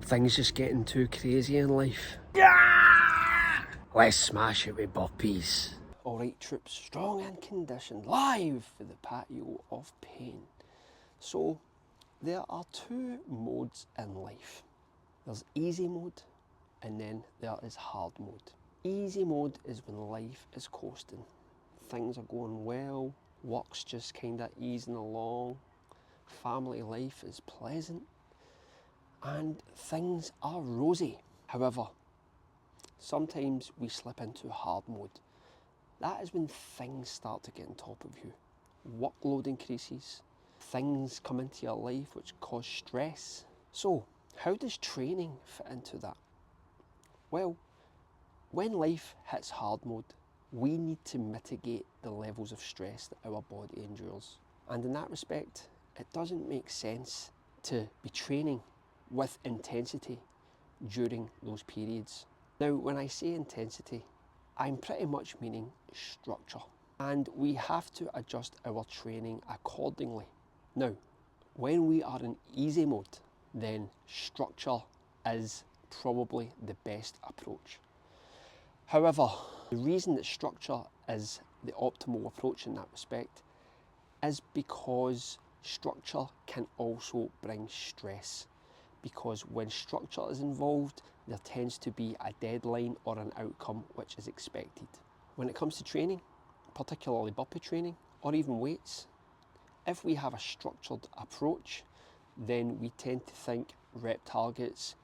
things just getting too crazy in life? Yeah! Let's smash it with burpees. Alright troops, strong and conditioned, live for the patio of pain. So, there are two modes in life. There's easy mode, and then there is hard mode. Easy mode is when life is coasting. Things are going well, work's just kinda easing along, family life is pleasant, and things are rosy. However, sometimes we slip into hard mode. That is when things start to get on top of you. Workload increases, things come into your life which cause stress. So, how does training fit into that? Well, when life hits hard mode, we need to mitigate the levels of stress that our body endures. And in that respect, it doesn't make sense to be training with intensity during those periods. Now, when I say intensity, I'm pretty much meaning structure. And we have to adjust our training accordingly. Now, when we are in easy mode, then structure is probably the best approach. However, the reason that structure is the optimal approach in that respect is because structure can also bring stress. Because when structure is involved, there tends to be a deadline or an outcome which is expected. When it comes to training, particularly burpee training or even weights, if we have a structured approach, then we tend to think rep targets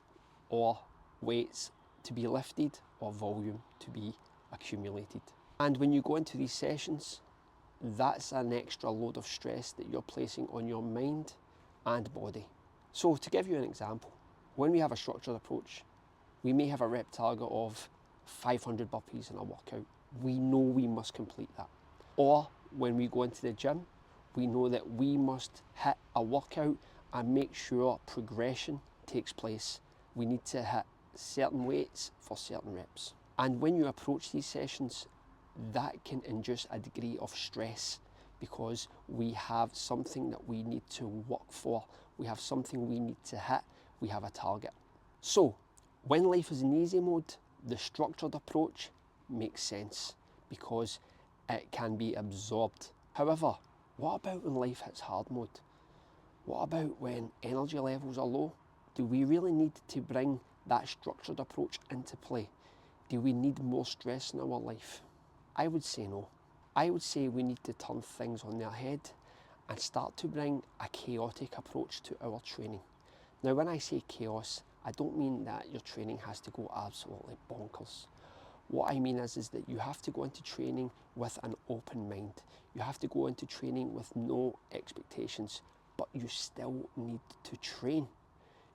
or weights to be lifted or volume to be accumulated. And when you go into these sessions, that's an extra load of stress that you're placing on your mind and body. So to give you an example, when we have a structured approach, we may have a rep target of 500 burpees in a workout. We know we must complete that. Or when we go into the gym, we know that we must hit a workout and make sure progression takes place. We need to hit certain weights for certain reps. And when you approach these sessions, that can induce a degree of stress because we have something that we need to work for. We have something we need to hit. We have a target. So when life is in easy mode, the structured approach makes sense because it can be absorbed. However, what about when life hits hard mode? What about when energy levels are low? Do we really need to bring that structured approach into play? Do we need more stress in our life? I would say no. I would say we need to turn things on their head and start to bring a chaotic approach to our training. Now, when I say chaos, I don't mean that your training has to go absolutely bonkers. What I mean is that you have to go into training with an open mind. You have to go into training with no expectations, but you still need to train.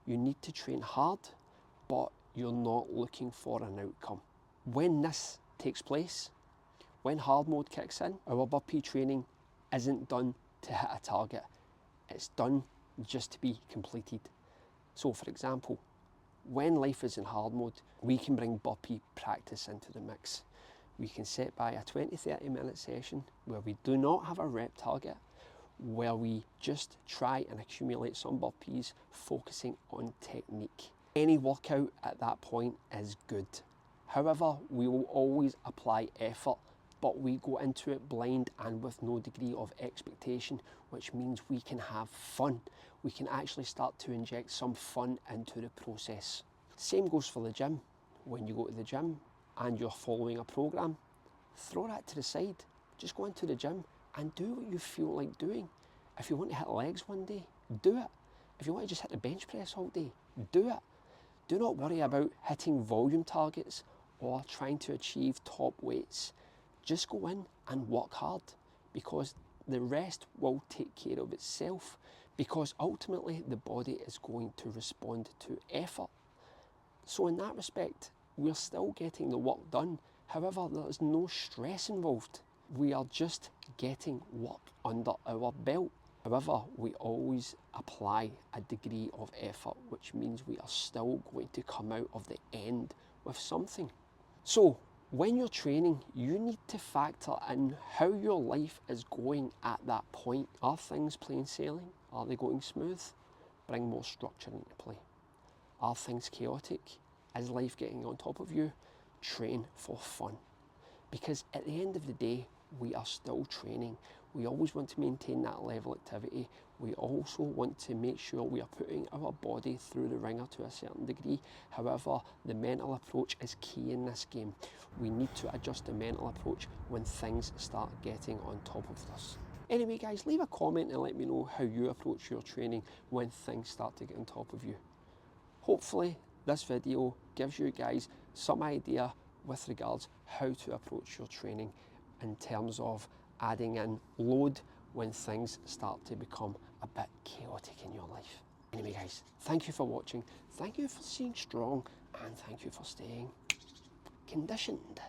You need to train hard, but you're not looking for an outcome. When this takes place, when hard mode kicks in, our burpee training isn't done to hit a target. It's done just to be completed. So for example, when life is in hard mode, we can bring burpee practice into the mix. We can set by a 20-30 minute session where we do not have a rep target, where we just try and accumulate some burpees, focusing on technique. Any workout at that point is good. However, we will always apply effort, but we go into it blind and with no degree of expectation, which means we can have fun. We can actually start to inject some fun into the process. Same goes for the gym. When you go to the gym and you're following a program, throw that to the side. Just go into the gym and do what you feel like doing. If you want to hit legs one day, do it. If you want to just hit the bench press all day, do it. Do not worry about hitting volume targets or trying to achieve top weights. Just go in and work hard because the rest will take care of itself, because ultimately the body is going to respond to effort. So in that respect, we're still getting the work done. However, there is no stress involved. We are just getting work under our belt. However, we always apply a degree of effort, which means we are still going to come out of the end with something. So when you're training, you need to factor in how your life is going at that point. Are things plain sailing? Are they going smooth? Bring more structure into play. Are things chaotic? Is life getting on top of you? Train for fun. Because at the end of the day, we are still training. We always want to maintain that level of activity. We also want to make sure we are putting our body through the ringer to a certain degree. However, the mental approach is key in this game. We need to adjust the mental approach when things start getting on top of us. Anyway guys, leave a comment and let me know how you approach your training when things start to get on top of you. Hopefully this video gives you guys some idea with regards how to approach your training in terms of adding in load when things start to become a bit chaotic in your life. Anyway guys, thank you for watching, thank you for staying strong, and thank you for staying conditioned.